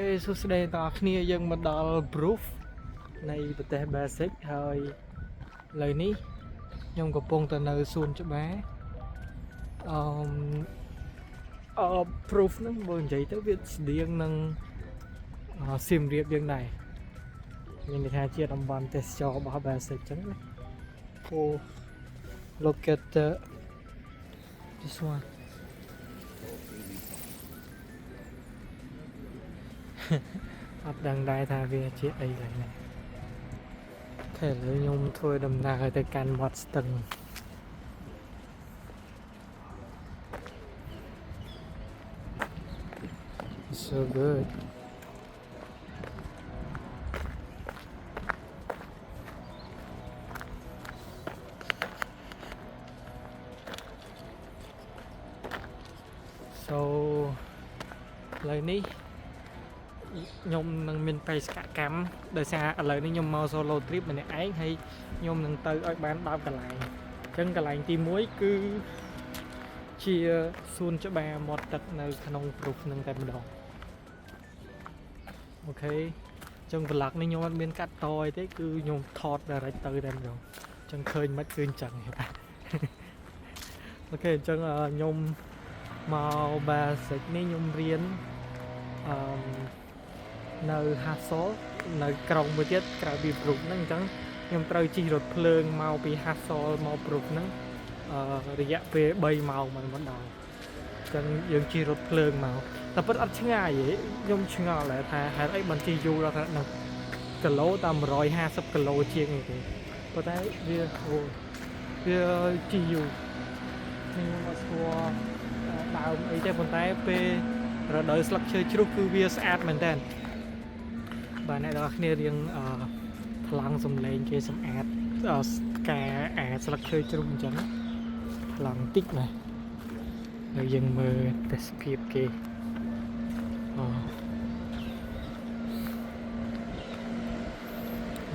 គេសួស្តីដល់គ្នាយើងមកដល់ proof នៃប្រទេស Basic ហើយឥឡូវនេះខ្ញុំកំពុងទៅនៅសួនច្បារproof ហ្នឹងបើនិយាយទៅវាស្តៀងនឹងសៀមរាបយើងដែរមានន័យថាជាតំបន់ទេសចររបស់ Basic ចឹងណាអូ look at this one អត់ដឹងដែរថាវាជាអីឡើយណាខែឥឡូវខ្ញុំធ្វើដំណើរទៅកាន់មាត់ស្ទឹង so good so ឥឡូវនេះខ្ញុំនឹងមានបេសកកម្មដោយសារឥឡូវនេះខ្ញុំមក solo trip ម្នាក់ឯងហើយខ្ញុំនឹងទៅឲ្យបាន10កន្លែងអញ្ចឹងកន្លែងទី1គឺជាសួនច្បារមាត់ទឹកនៅក្នុង proof នឹងតែម្ដងអូខេអញ្ចឹង vlog នេះខ្ញុំអត់មានកាត់តអីទេគឺខ្ញុំថត direct ទៅតែម្ដងអញ្ចឹងឃើញមិនគឺអញ្ចឹងអូខេអញ្ចឹងខ្ញុំមក basic នេះខ្ញុំរៀននៅ Hassel នៅក្រុងមួយទៀតក្រៅពី proof ហ្នឹងអញ្ចឹងខ្ញុំត្រូវជិះរថភ្លើងមកពី Hassel មក proof ហ្នឹងរយៈពេល3ម៉ោងមកដល់អញ្ចឹងយើងជិះរថភ្លើងមកតែពិតអត់ឆ្ងាយទេខ្ញុំឆ្ងល់ដែរថាហេតុអីបានជិះយូរដល់ដល់គីឡូតាម150គីឡូជាងអីទេប៉ុន្តែវាជិះយូរខ្ញុំអត់ស្គាល់ដើមអីទេប៉ុន្តែពេលរដូវស្លឹកឈើជ្រុះគឺវាស្អាតមែនតើបាទអ្នកនរគ្នារៀងថ្លង់សំឡេងគេសម្អាតការស្លឹកឈើជ្រុះអញ្ចឹងថ្លង់តិចណាហើយយើងមើលទេសភាពគេ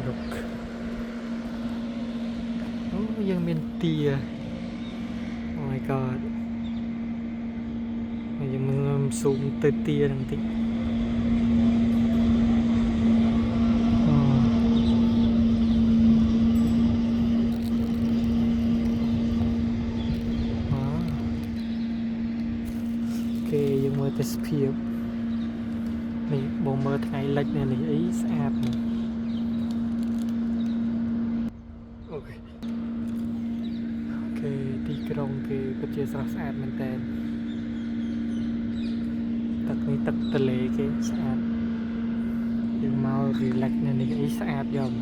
រុកអូយើងមានទា Oh my god យើងនឹងស៊ូមទៅទានឹងតិចគេយើងមើលទេសភាពនេះបងមើលថ្ងៃលិចនេះអីស្អាតណាស់អូខេទីក្រុងគេពិតជាស្រស់ស្អាតមែនតើទឹកនេះទឹកទន្លេគេស្អាតយើងមក relax នេះអីស្អាតយក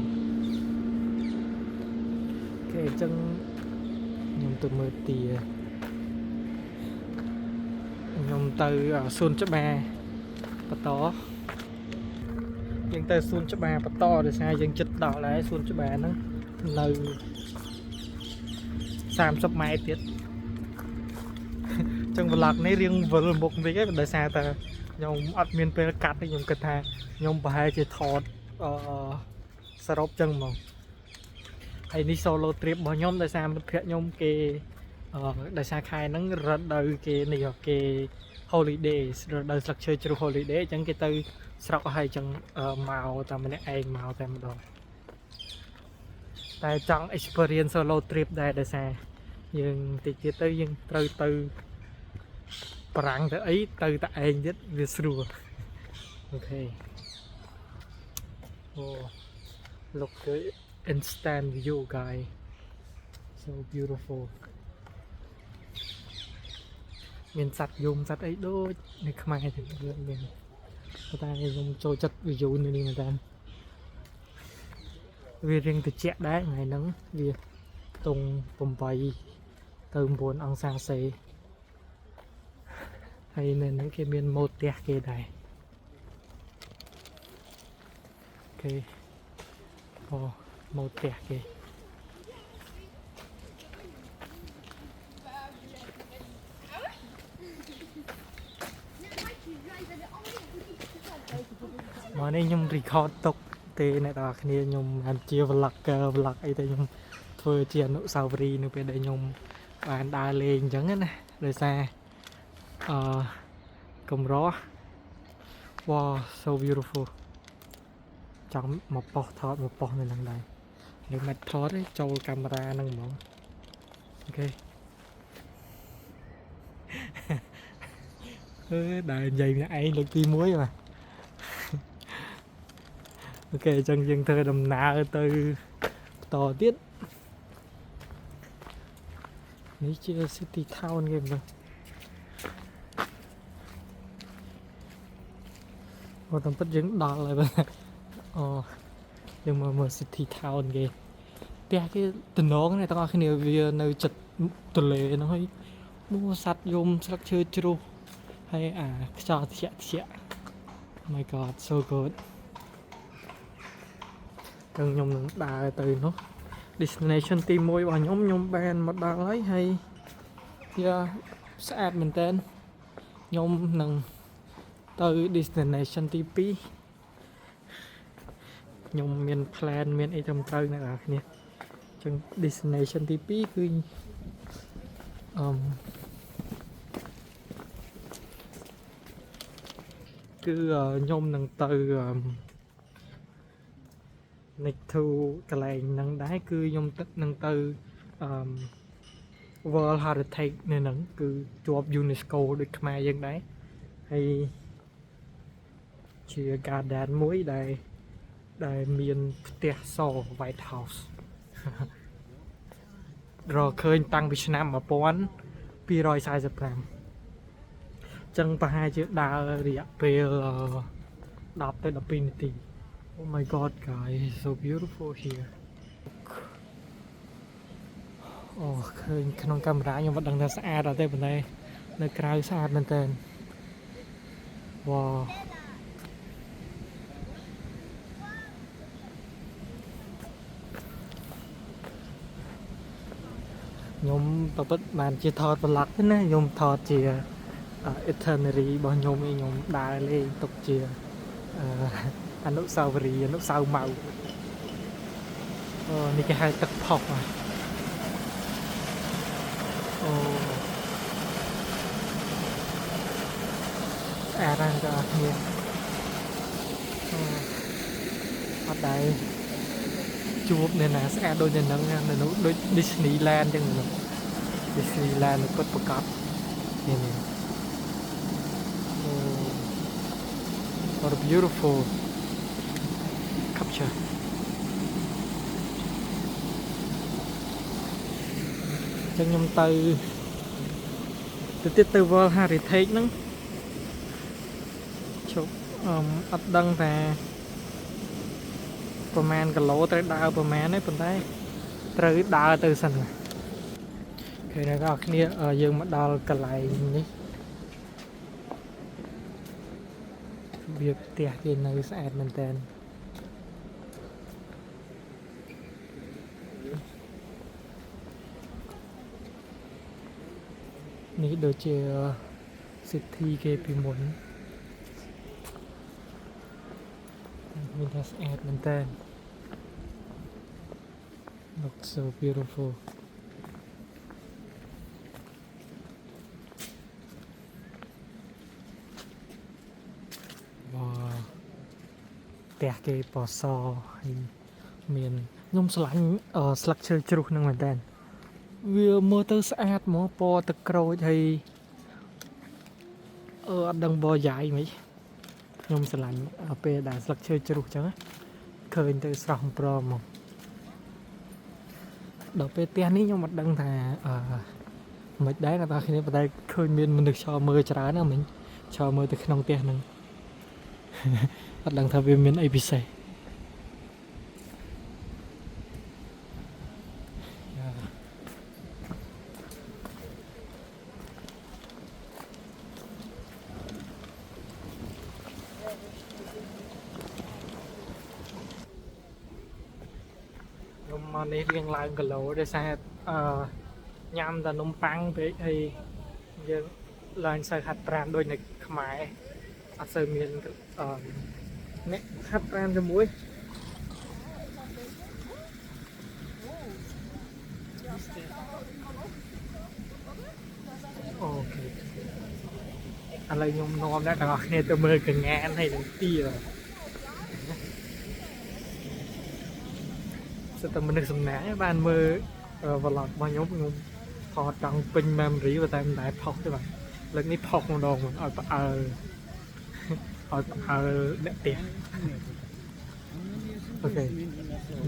គេអញ្ចឹងខ្ញុំទៅមើលទាខ្ញុំទៅសួនច្បារបន្តយើងទៅសួនច្បារបន្តដោយសារយើងចិត្តដល់ហើយសួនច្បារហ្នឹងនៅ30ម៉ែត្រទៀតចឹង vlog នេះរៀងវិលមុខវិញឯងដោយសារតែខ្ញុំអត់មានពេលកាត់ទេខ្ញុំគិតថាខ្ញុំប្រហែលជាថតសរុបចឹងហ្មងហើយនេះ solo trip របស់ខ្ញុំដោយសារមិត្តភក្តិខ្ញុំគេដោយសារខែហ្នឹងរដូវគេនេះគេ holidays រដូវស្លឹកឈើជ្រុះ holiday អញ្ចឹងគេទៅស្រុកហើយអញ្ចឹងមកតែម្នាក់ឯងមកតែម្ដងតែចង់ experience solo trip ដែរដោយសារយើងតិចទៀតទៅយើងត្រូវទៅប្រាំងទៅអីទៅតែឯងទៀតវាស្រួលអូខេlook good instant view guy so beautiful មានសត្វយំសត្វអីដូចនៅខ្មែរទៅមានតែខ្ញុំចូលចិត្ត view នេះមែនតើវារៀងត្រជាក់ដែរថ្ងៃហ្នឹងវាតុង8ទៅ9អង្សាសេហើយនៅហ្នឹងគេមានម៉ូតផ្ទះគេដែរអូខេម៉ូតផ្ទះគេមកនេះខ្ញុំ record ទុកទេអ្នកនរគ្នាខ្ញុំមិនជា vlogger vlog អីទេខ្ញុំធ្វើជាអនុស្សាវរីយ៍នៅពេលដែលខ្ញុំបានដើរលេងអញ្ចឹងណាដោយសារកម្រ wow so beautiful ចង់មកប៉ោះថតមកប៉ោះនៅនឹងដែរយើងមិនថតទេចូលកាមេរ៉ាហ្នឹងហ្មងអូខេដែលនិយាយម្នាក់ឯងលើកទី1បាទអូខេអញ្ចឹងយើងធ្វើដំណើរទៅបន្តទៀតនេះជា City Town គេមើលបើតាមពិតយើងដល់ហើយបាទអូយើងមកមើល City Town គេផ្ទះគេតំណងនេះទាំងអស់គ្នាវានៅចិត្តទន្លេហ្នឹងហើយមួសัตว์យំស្លឹកឈើជ្រុះហើយខ្យល់ត្រជាក់ My God so good ខ្ញុំនឹងដើរទៅនោះ destination ទី1របស់ខ្ញុំបានមកដល់ហើយវាស្អាតមែនតើខ្ញុំនឹងទៅ destination ទី2ខ្ញុំមាន plan មានអីត្រឹមត្រូវអ្នកនរគ្នាអញ្ចឹង destination ទី2គឺខ្ញុំនឹងទៅ next to កន្លែងហ្នឹងដែរគឺខ្ញុំនឹងទៅWorld Heritage នៅហ្នឹងគឺជាប់ UNESCO ដូចខ្មែរយើងដែរហើយជា garden មួយដែលមានផ្ទះស White House រកឃើញតាំងពីឆ្នាំ1245ចឹងប្រហែលជាដើររយៈពេល10 ទៅ 12 នាទី Oh my God guys so beautiful here អូឃើញក្នុងកាមេរ៉ាខ្ញុំមិនដឹងថាស្អាតអត់ទេប៉ុន្តែនៅក្រៅស្អាតមែនតើវ៉ាខ្ញុំប្រពន្ធបានជាថតប្លុកទេណាខ្ញុំថតជា itinerary របស់ខ្ញុំដើរលេងទុកជាអនុស្សាវរីយ៍អនុស្សាវម៉ៅអូនេះគេហៅទឹកផុសអូស្អាតណាស់បងប្អូនអត់ដែរជួបអ្នកណាស្អាតដូចនៅហ្នឹងនៅនោះដូច Disneyland ចឹងនោះ Disneyland ពិតប្រកបនេះ What a beautiful capture ចឹងខ្ញុំទៅទៀតទៅ World Heritage ហ្នឹងជប់អត់ដឹងថាប្រហែលគីឡូត្រូវដើរប្រហែលទេប៉ុន្តែត្រូវដើរទៅសិនគេអ្នកនរគ្នាយើងមកដល់កន្លែងនេះវាផ្ទះគេនៅស្អាតមែនតើនេះដូចជា city គេពីមុនមានតែស្អាតមែនតើ Looks so beautiful ផ្ទះគេពណ៌សហើយមានខ្ញុំឆ្លាញ់ស្លឹកឈើជ្រុះហ្នឹងមែនតើវាមើលទៅស្អាតហ្មងពណ៌ទឹកក្រូចហើយអត់ដឹងបរយ៉ាយមិនខ្ញុំឆ្លាញ់ពេលដែលស្លឹកឈើជ្រុះចឹងឃើញទៅស្រស់ប្រមមកដល់ពេលផ្ទះនេះខ្ញុំអត់ដឹងថាមិនដែរអ្នកនរគ្នាប៉ុន្តែឃើញមានមនុស្សឈរមើលច្រើនណាស់មិញឈរមើលទៅក្នុងផ្ទះហ្នឹងអត់ដឹងថាវាមានអីពិសេសខ្ញុំមកនេះរៀងឡើងគីឡូដោយសារញ៉ាំតែនំប៉័ងពេកហើយយើងឡើងសូវហាត់ប្រាណដូចនៅខ្មែរអត់សូវមានអ្នកហាត់ប្រាណជាមួយអូខេ อะไรยมนอมแล้วก็เนี่ยตัวมือกับงานให้ถึงตีเลยสตมันนึกสำนักบ้านมือบอลลอดมายกงมพอจังเป็นแมมรีว่าแต่มันได้พอกใช่ไหมเรื่องนี้พอกมันโดนเอาเด็กเตี้ยโอเค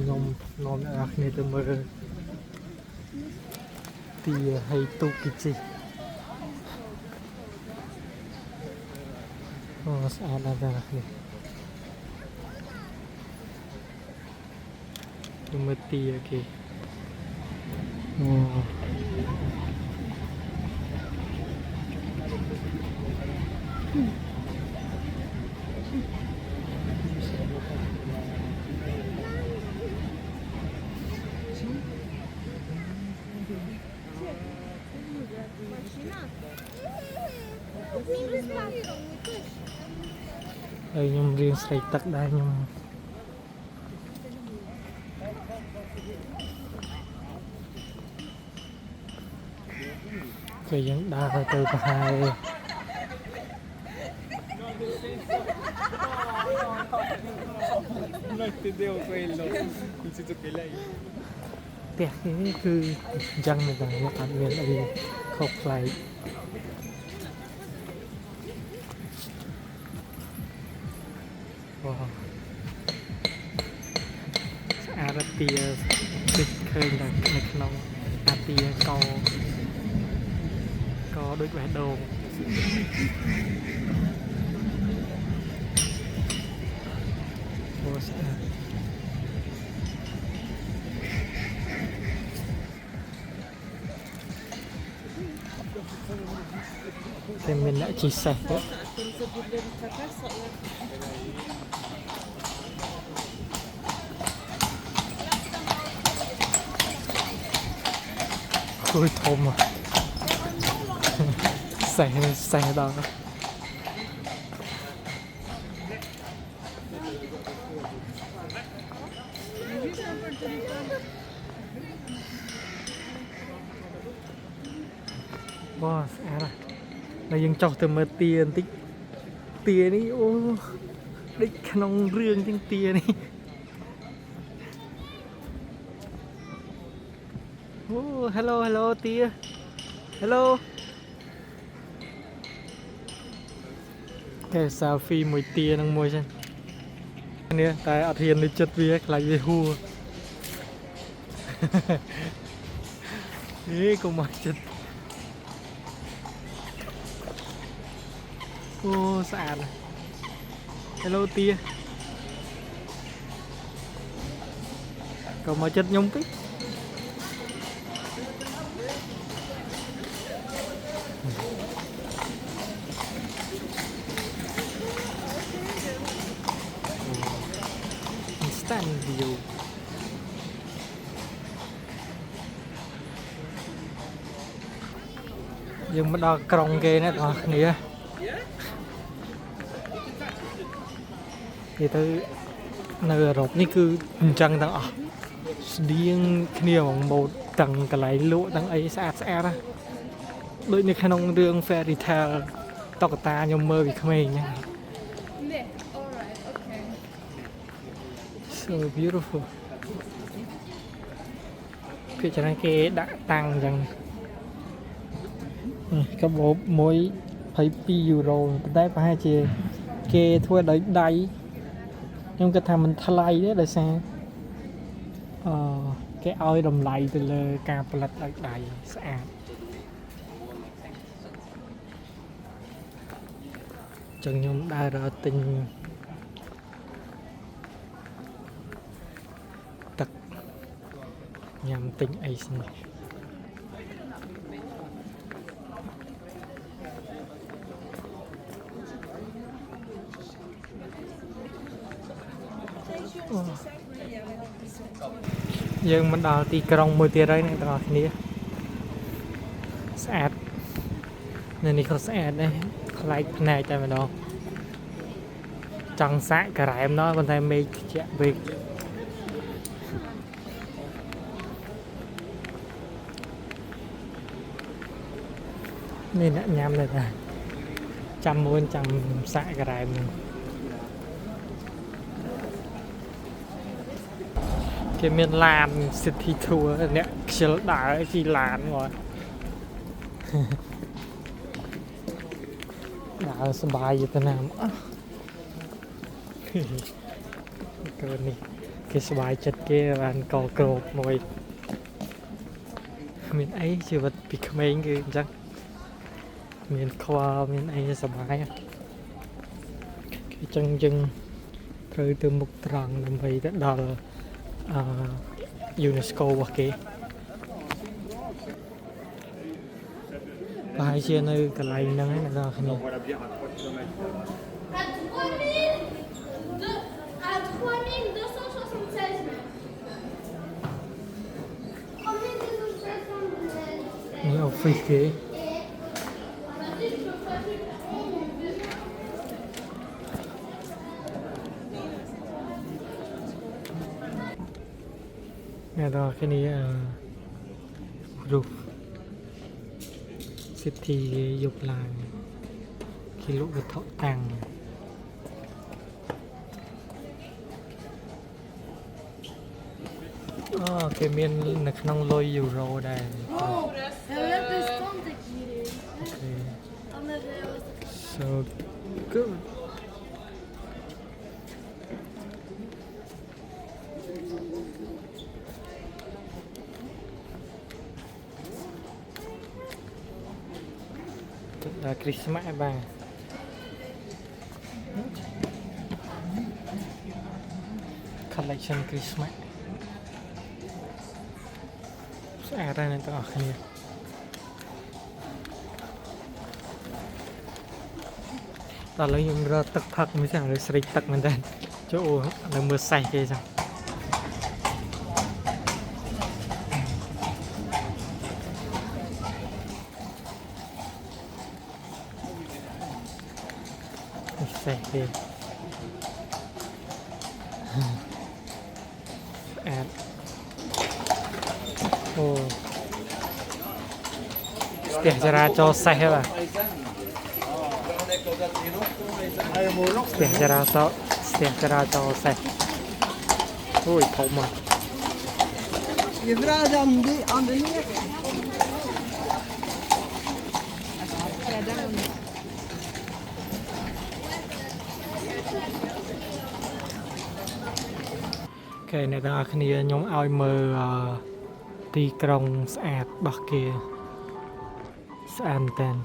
นมแล้วเนี่ยตัวมือตีให้ตุกิจิโอ้สะอาดแล้วนี่ตัวมือตีโอเคโอ้ยมเรียงใส่ตักได้ยมเคยยังด่าเจอไปNon entendeu quello, nel senso che lei แต่นี่คือยังไม่ได้ว่าการเรียนอะไรเข้าใครว้าวอาราเตียติดเคยในขนมอาเตียก็ด้วยแหวนโดงโอ้สะอาดแต่มันน่าจีเซ่คุยทมอ่ะใส่ดอกว้าสะอาดเรายังจอกแต่มาเตียนติ๊กเตียนี่โอ้ได้ขนมเรื่องจริงเตียนี่โอ้ฮัลโหลเตียฮัลโหลแค่ซาฟีมวยเตียนังมวยใช่เนี่ยแต่อาเทียนในจัดเวียกไหลไปหัวนี่ก็มาจัดโอ้สะอาดเลยฮัลโหลเตียก็มาจัดยงปิ๊กinstant view ยังมาดอกกรงเกนะต่อเนี่ยthì tới nơi rộpนี่คือจังต่างเดียงเนี่ยของโบตังกระไรลตั้งไอ้สะอาดนะโดยในขนมเรื่องแฟร์ดิเทลตอกตายมเมอร์วิคเมย์เนี่ย so beautiful คือฉะนั้นเกดตังจังก็บอกมวยไพ่ปียูโรได้ไปให้เกทั่วได้nhưng cái thằng mình thay đấy là sao cái oi đồng lầy từ lơ cà plật lại đầy sạch chân nhung đa ra tình tật nhằm tình ấy này dương mình đào tì còng mùi tìa đấy này tao này sạch nên đi không sạch đây lại này cho mình đâu chẳng sạch cả lại em nói con tay mê chạy về nên đã nhắm rồi ta trăm muôn trăm xạ cái này mình cái miền Lan city tour nè chưa đã chỉ Lan rồi đãสบายอยู่แต่น้ำเกินนี่cáiสบายจัดเกร้านก่อกรอบมวยmiền ấyชีวิตปีเขมรคือจังmiền khoa miền ấyสบายจังจังtừ từ một tràng làm vậy đã đào UNESCO và kế và hai chia nơi cái này nâng ấy là ra cái này À 3276 mètres. nhiều phi kế nghe đó cái này roof city dục làng khi lũ vật thọ tàng cái miền là không lôi euro đây okay. So good là Christmas bà collection Christmas sẽ ra nên tao khơi tao lấy những ra tắc phật mới chẳng được sấy tắc mình đây chỗ là mưa say kia sao say kia ad ô tiền ra cho say hết à tiền ra cho say ui thấu mà Je vraagt aan de neer. cái này là khi nhóm ao mơ tì krong sạch bạc kia sạch tên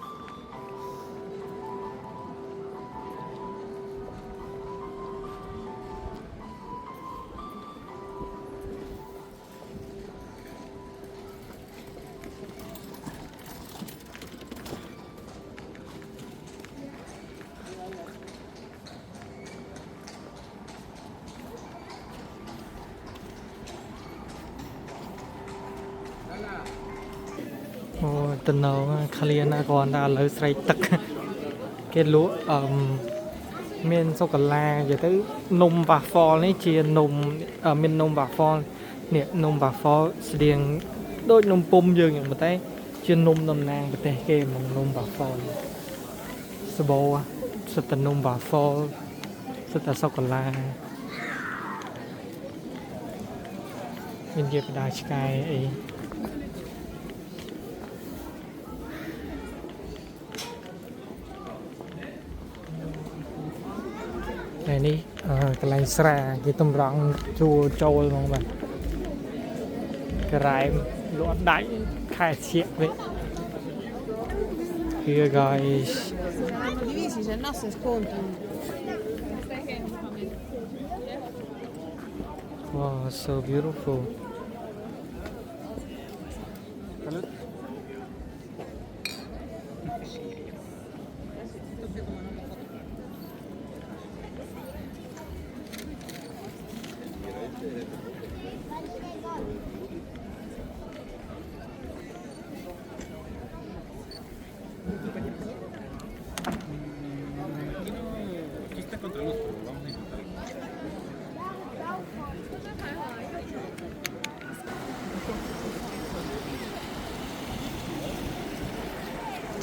tình nào khali na còn đã lấy sấy tắc cái lúa miền sô cô la giờ tới nôm và phò này chia nôm miền nôm và phò nè nôm và phò điền đôi nôm pum dươngอย่างmột tay chia nôm nôm nàng một tay kia mà nôm và phò sbo sật nôm và phò sật sô cô la miền kia đài sky ấy này đi cái lạnh xả cái tôm rong chua trôi không bạn cái rải lúa đáy khai chiếc vậy here guys Divisi se nasse sconto. wow so beautiful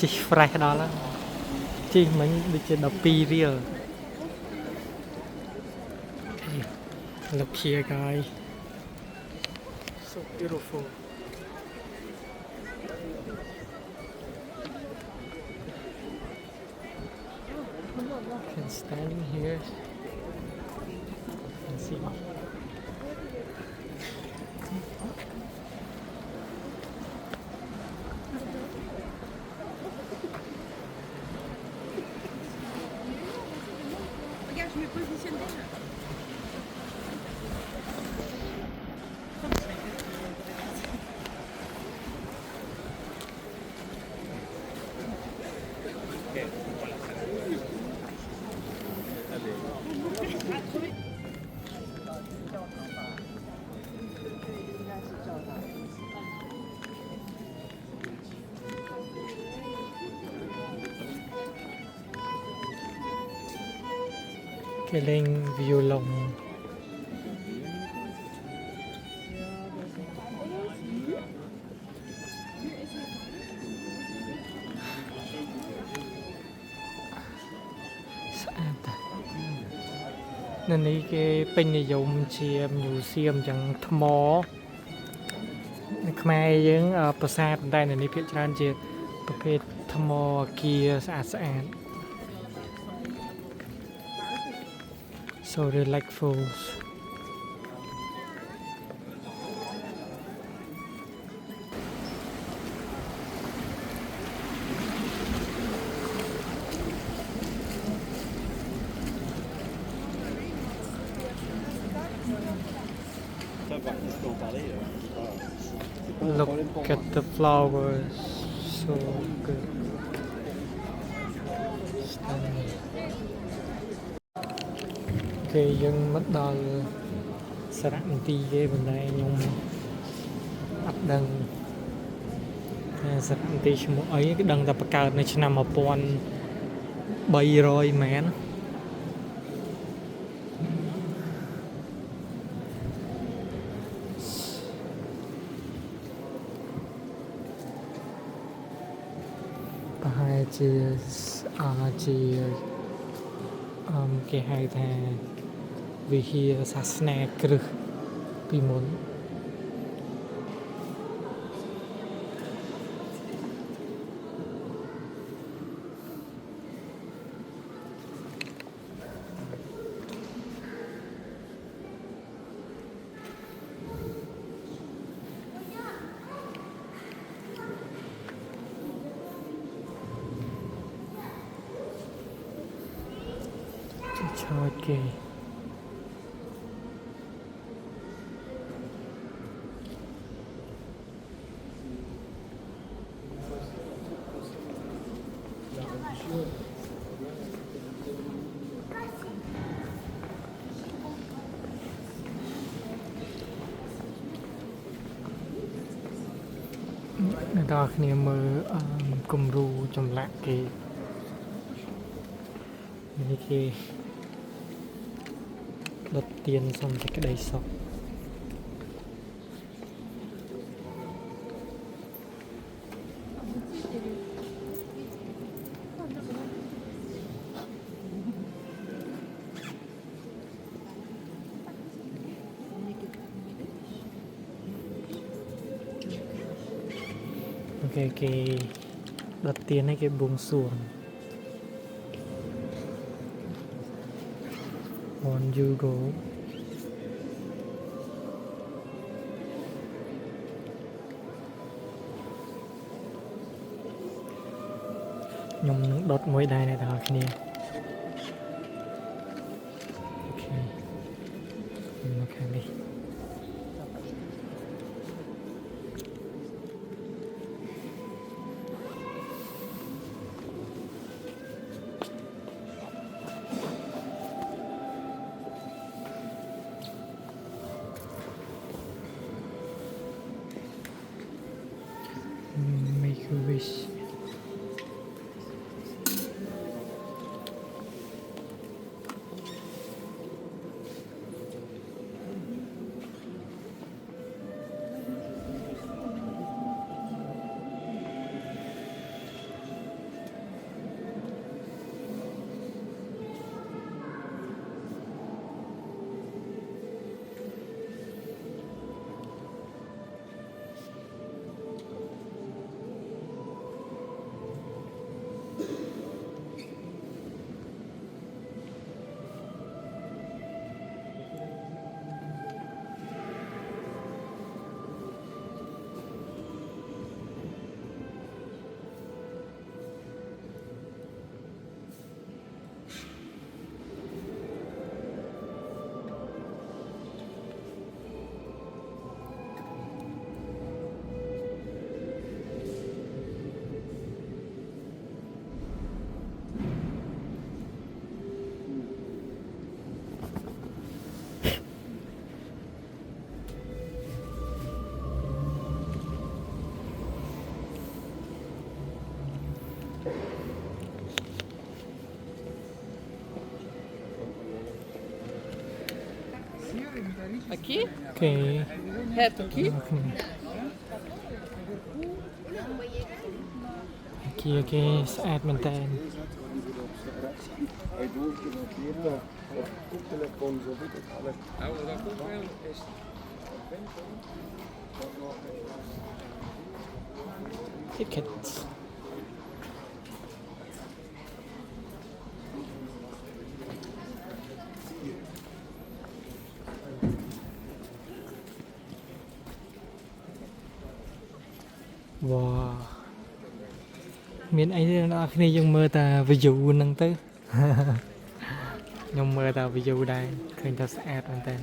chỉ fresh đó là chi mình đi chơi đập pi real. Look here, guys. So beautiful. Can standing here and see. Regarde, je me positionne déjà. Cái lên view lồng. Nên ý cái pin này dùng chia museum chẳng thâm mó. Khmerយើងប្រាសាទតែនៅនេះភាគច្រើនជាប្រភេទថ្មគៀស្អាតស្អាត So they like fools. Look at the flowers, so good. Stunning. Okay, យើងមកដល់សារមន្ទីរគេប៉ុន្តែខ្ញុំអត់ដឹងថាសារមន្ទីរឈ្មោះអីគឺដឹងតែបង្កើតនៅឆ្នាំ1300មែន ប្រហែលជាគេហៅថាវិហារសាសនាគ្រឹះពីមុន Charge key. Người taគ្នាមើលគំរូចម្លាក់គេនេះគេ ដុតទៀនសុំសេចក្តីសុខ Okay,គេដុតទៀនឲ្យគេបួងសួង On you go. Nhungនឹងដុតមួយដែរអ្នកទាំងអស់គ្នា Okay. មកខាងនេះ Make a wish. Aqui? អូខេ Reto aqui? អូខេស្អាតមែនតើ Hij doet het nog hier op telefoon zo goed het alles. Nou, dat ook wel is. tickets វ៉ាមានអីទេអ្នកនរគ្នាយើងមើលតែ view ហ្នឹងទៅ ខ្ញុំមើលតែ view ដែរឃើញថាស្អាតមែនតើ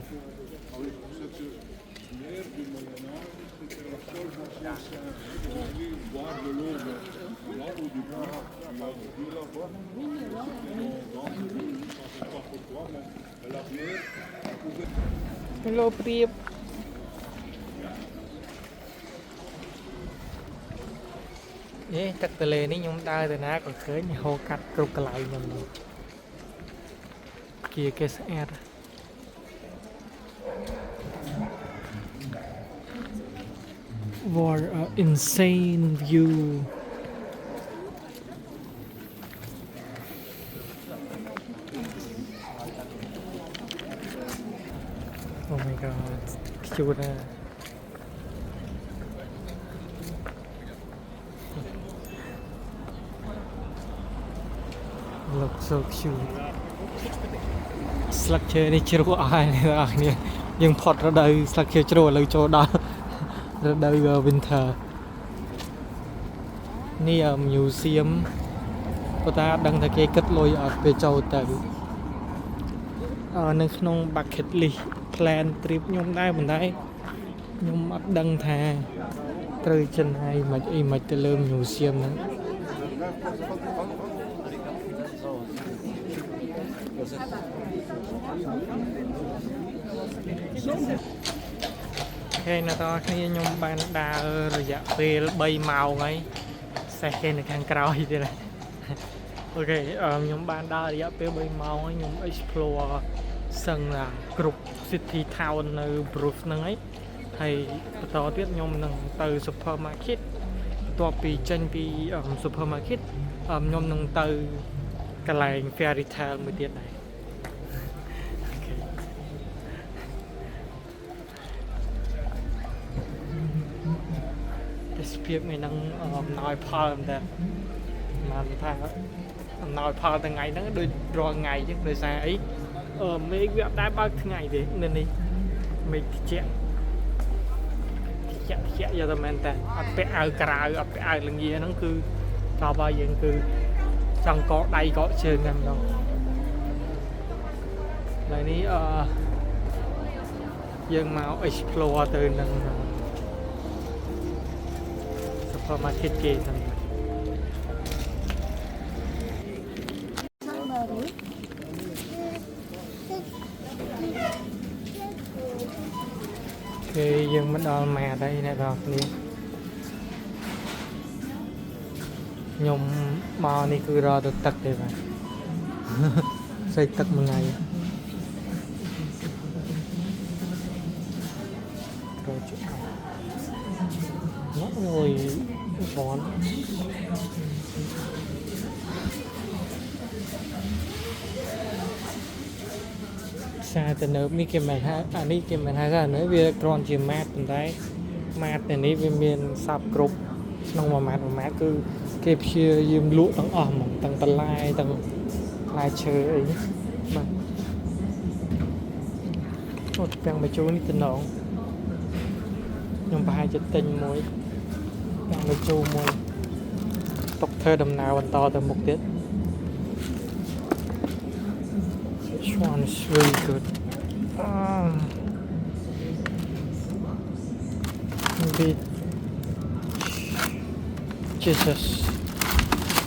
Hello ព្រៀបទឹកទន្លេនេះខ្ញុំដើរទៅណាក៏ឃើញហូរកាត់គ្រប់កន្លែងខ្ញុំនេះគេស្អាត What an insane view Oh my god ខ្ជូតណាស់ Look so cute ស្លឹកឈើនេះជ្រោះអស់ហើយអ្នកនរគ្នាយើងផុតរដូវស្លឹកឈើជ្រោះឥឡូវចូលដល់រដូវ winter នេះ museum ប៉ុន្តែអត់ដឹងថាគេគិតលុយអត់ពេលចូលទៅនៅក្នុង bucket list plan trip ខ្ញុំដែរប៉ុន្តែខ្ញុំអត់ដឹងថាត្រូវចំណាយមិនអីមិនទៅលើ museum ហ្នឹង Okay អ្នកនរគ្នាខ្ញុំបានដើររយៈពេល3ម៉ោងហើយសេះគេនៅខាងក្រោយទៀតហើយអូខេខ្ញុំបានដើររយៈពេល3ម៉ោងហើយខ្ញុំ explore សឹងណាគ្រប់ city town នៅ Bruges ហ្នឹងហើយបន្តទៀតខ្ញុំនឹងទៅ supermarket បន្ទាប់ពីចេញពី supermarket ខ្ញុំនឹងទៅកន្លែង fairy tale មួយទៀតដែរ ស្ពាបថ្ងៃហ្នឹងអំណោយផលតែមកថាអំណោយផលថ្ងៃហ្នឹងដូចរាល់ថ្ងៃអញ្ចឹងដោយសារអីមេឃវាអត់ដែរបើកថ្ងៃទេនៅនេះមេឃត្រជាក់យកតែមែនតែអត់ពាក់អាវក្រៅអត់ពាក់អាវលងាហ្នឹងគឺតបឲ្យយើងគឺចង់កកដៃកកជើងតែម្ដងហើយនេះយើងមក explore ទៅនឹង supermarket គេហ្នឹង គេយើងមិនដល់ម៉ែតហើយអ្នកនរគ្នាខ្ញុំមកនេះគឺរកទៅទឹកទេបាទសេចទឹកមួយថ្ងៃត្រូវជិះមកអូយបងសាទៅនៅនេះគេមិនថាអានេះគេមិនថាថានៅវាគ្រាន់ជាម៉ាតប៉ុន្តែម៉ាតតែនេះវាមានសັບគ្រប់ក្នុងមួយម៉ាតគឺគេព្យាយាមលក់ទាំងអស់ហ្មងទាំងបន្លែទាំងផ្លែឈើអីបាទអូទាំងបញ្ជូននេះតំណងខ្ញុំប្រហែលជាទិញមួយទាំងបញ្ជូនមួយຕົកធ្វើដំណើរបន្តទៅមុខទៀត This one is really good. Maybe Jesus.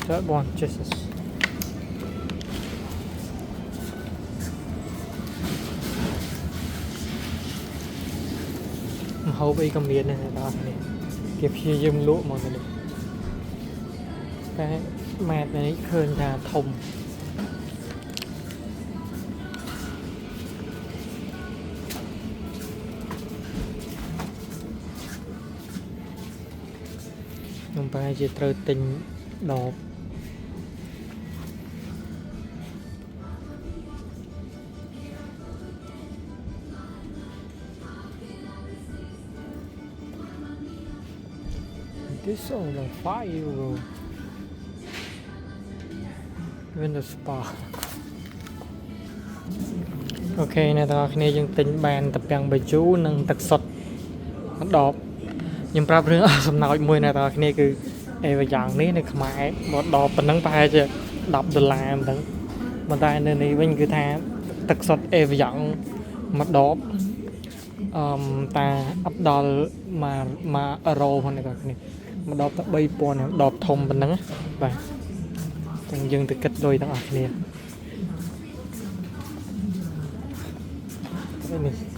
That one, Jesus. Hộp y cầm miền này đó này. Kịp khi dùm lụa mọi người. Cái mạt này khơi là thùng. ខ្ញុំប្រហែលជាត្រូវទិញដប This only 5 euro in the spa អូខេអ្នកទាំងអស់គ្នាយើងទិញបានតាពាំងបាយជូរនិងទឹកសុទ្ធម្ដបខ្ញុំប្រាប់រឿងសំណោចមួយអ្នកទាំងអស់គ្នាគឺអេវយ៉ាងនេះនៅខ្មែរមកដបប៉ុណ្ណឹងប្រហែលជា$10មិនដឹងប៉ុន្តែនៅនេះវិញគឺថាទឹកសុទ្ធអេវយ៉ាងមួយដបតាអត់ដល់1 €ផងអ្នកទាំងអស់គ្នាមួយដបតែ3000ដបធំប៉ុណ្ណឹងបាទចឹងយើងទៅគិតលុយទាំងអស់គ្នានេះ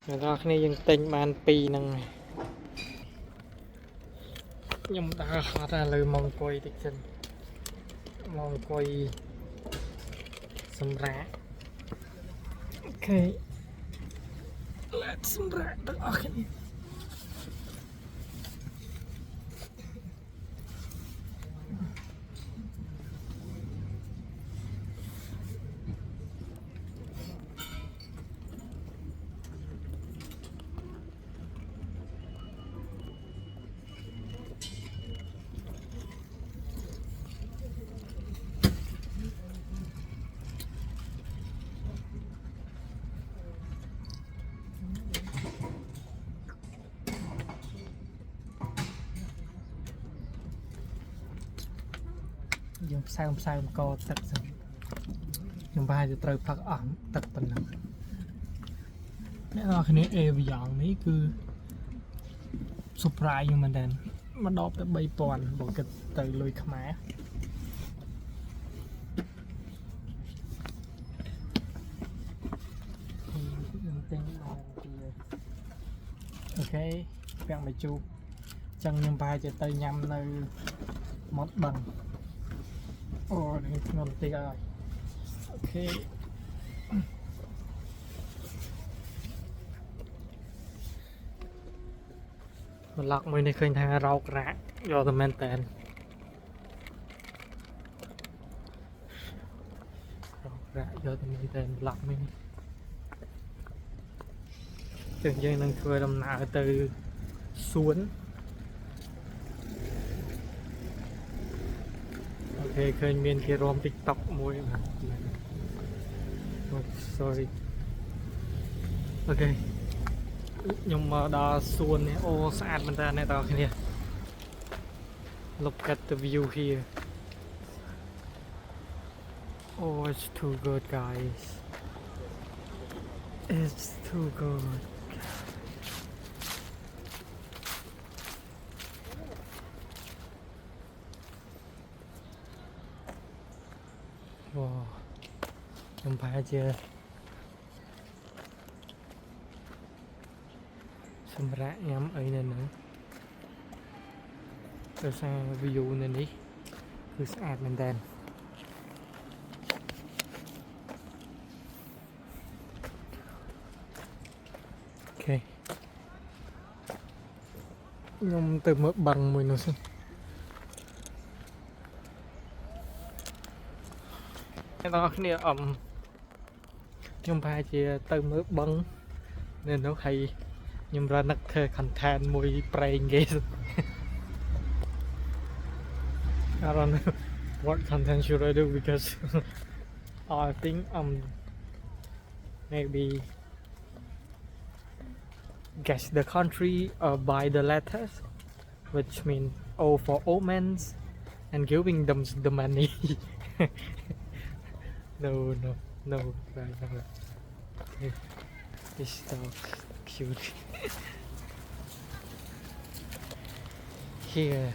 អ្នកទាំងអស់គ្នាយើងទិញបាន2ហ្នឹងខ្ញុំដើរហត់ឥឡូវមកអង្គុយតិចសិនមកអង្គុយសម្រាប់អូខេ Let's សម្រាប់ទាំងអស់គ្នាយើងផ្សើមកទឹកសិនខ្ញុំប្រហែលជាត្រូវផឹកអស់ទឹកប៉ុណ្ណឹងអ្នកនរគ្នាអេវីយ៉ងនេះគឺ surprise ខ្ញុំមែនតើមកដបតែ3000បើគិតទៅលុយខ្មែរខ្ញុំទិញបានពីអូខេពាំងបាយជូរចឹងខ្ញុំប្រហែលជាទៅញ៉ាំនៅមាត់បឹងអូនេះធ្ងន់តិចហើយអូខេប្លុកមួយនេះឃើញថារោគរ៉ាក់យកទៅមែនតើរោគរ៉ាក់យកទៅមែនតើប្លុកមួយនេះចឹងយើងនឹងធ្វើដំណើរទៅសួនអូខេឃើញមានគេរួម TikTok មួយបាទ sorry អូខេខ្ញុំមកដល់សួននេះអូស្អាតមែនតើអ្នកទាំងអស់គ្នា Look at the view here Oh it's too good guys It's too good Wow ខ្ញុំប្រហែលជាសម្រាប់ញ៉ាំអីនៅហ្នឹងដោយសារ view នៅនេះគឺស្អាតមែនតើអូខេខ្ញុំទៅមើលបឹងមួយនោះសិនអ្នកទាំងអស់គ្នាខ្ញុំប្រហែលជាទៅមើលបឹងនៅនោះហើយខ្ញុំរនឹកធ្វើ content មួយប្រេងគេ I don't know what content should I do because I think maybe guess the country by the letters which mean O for omens and giving them the money no this dog cute here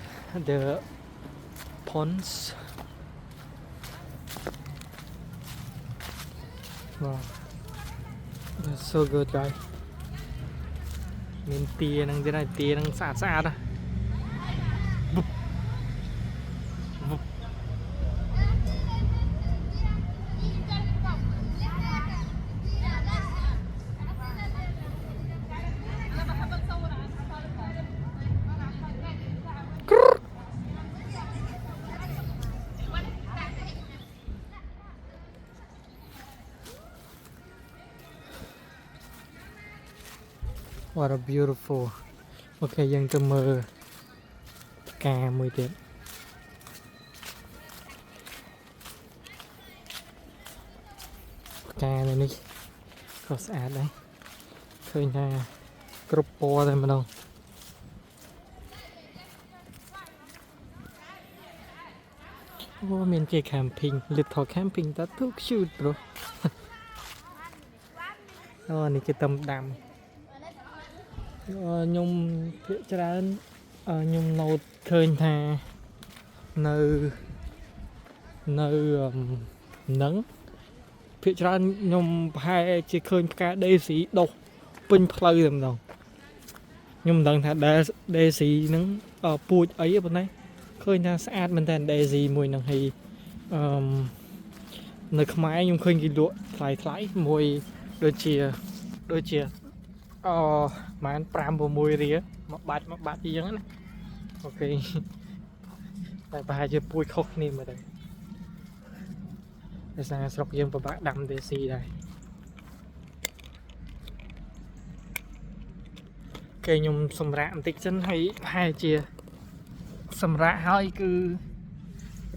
the ponds wow that's so good guys មានទានឹងទៀតហើយទានឹងស្អាតណា What a beautiful អូខេយើងទៅមើលផ្កាមួយទៀតផ្កានៅនេះក៏ស្អាតដែរឃើញថាគ្រប់ពណ៌តែម្ដងអូមានគេ camping little camping that too cute bro អូនេះគេតំដាំខ្ញុំភាគច្រើនខ្ញុំ note ឃើញថានៅនឹងភាគច្រើនខ្ញុំប្រហែលជាឃើញផ្កា daisy ដុះពេញផ្លូវតែម្ដងខ្ញុំមិនដឹងថា daisy ហ្នឹងពូជអីប៉ុន្តែឃើញថាស្អាតមែនតើ daisy មួយហ្នឹងហើយនៅខ្មែរខ្ញុំឃើញគេលក់ថ្លៃមួយដូចជាប្រហែល 5-6 រៀលមួយបាច់អីចឹងណាអូខេតែប្រហែលជាពូជខុសគ្នាមើលទៅដោយសារស្រុកយើងពិបាកដាំ daisy ដែរគេខ្ញុំសម្រាកបន្តិចសិនហើយប្រហែលជាសម្រាកហើយគឺ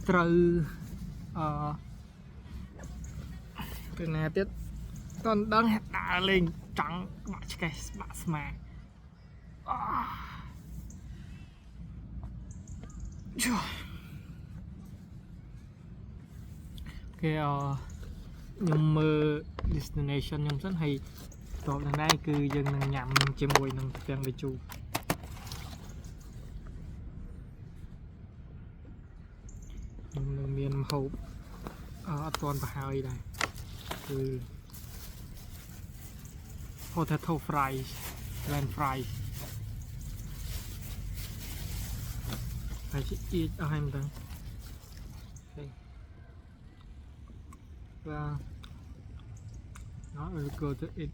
ត្រូវទៅណាទៀតតន់ដឹងដើរលេងចង់បាក់ឆ្កេះបាក់ស្មាគេខ្ញុំមើល destination ខ្ញុំសិនហើយតបនឹងដែរគឺយើងនឹងញ៉ាំជាមួយនឹងទាំងវិជូខ្ញុំនៅមានម្ហូបអត់ទាន់ប្រហើយដែរគឺ potato fries land fries ហើយជាអៀតអស់ហើយមិនដឹងបាទ Now we'll go to it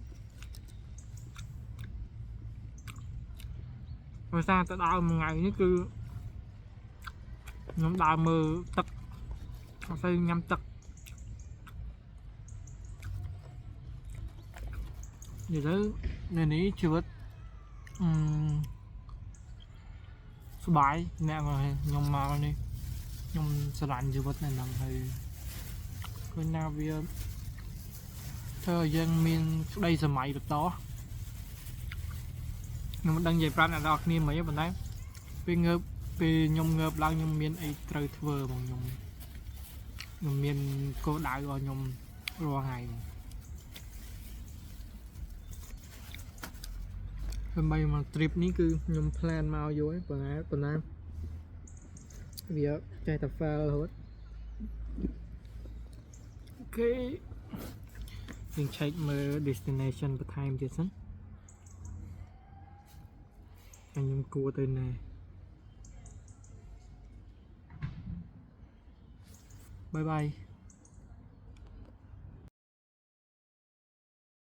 ដោយសារទៅដើរមួយថ្ងៃនេះគឺខ្ញុំដើរមើលទឹកអត់សូវញ៉ាំទឹកនិយាយទៅនៅនេះជីវិតសុបាយអ្នកខ្ញុំមកនេះខ្ញុំស្រឡាញ់ជីវិតនៅហ្នឹងហើយឃើញថាវាធ្វើឲ្យយើងមានក្តីសម័យបន្តខ្ញុំមិនដឹងនិយាយប្រាប់អ្នកនរគ្នាមិនទេប៉ុន្តែពេលខ្ញុំងើបឡើងខ្ញុំមានអីត្រូវធ្វើបងខ្ញុំមានគោលដៅឲ្យខ្ញុំរាល់ថ្ងៃដើម្បីមក trip នេះគឺខ្ញុំ plan មកយូរហើយប៉ុន្តែវាចេះតែ fail រហូតអូខេយើង check មើល destination បន្ថែមទៀតសិនខ្ញុំគួរទៅណា Bye bye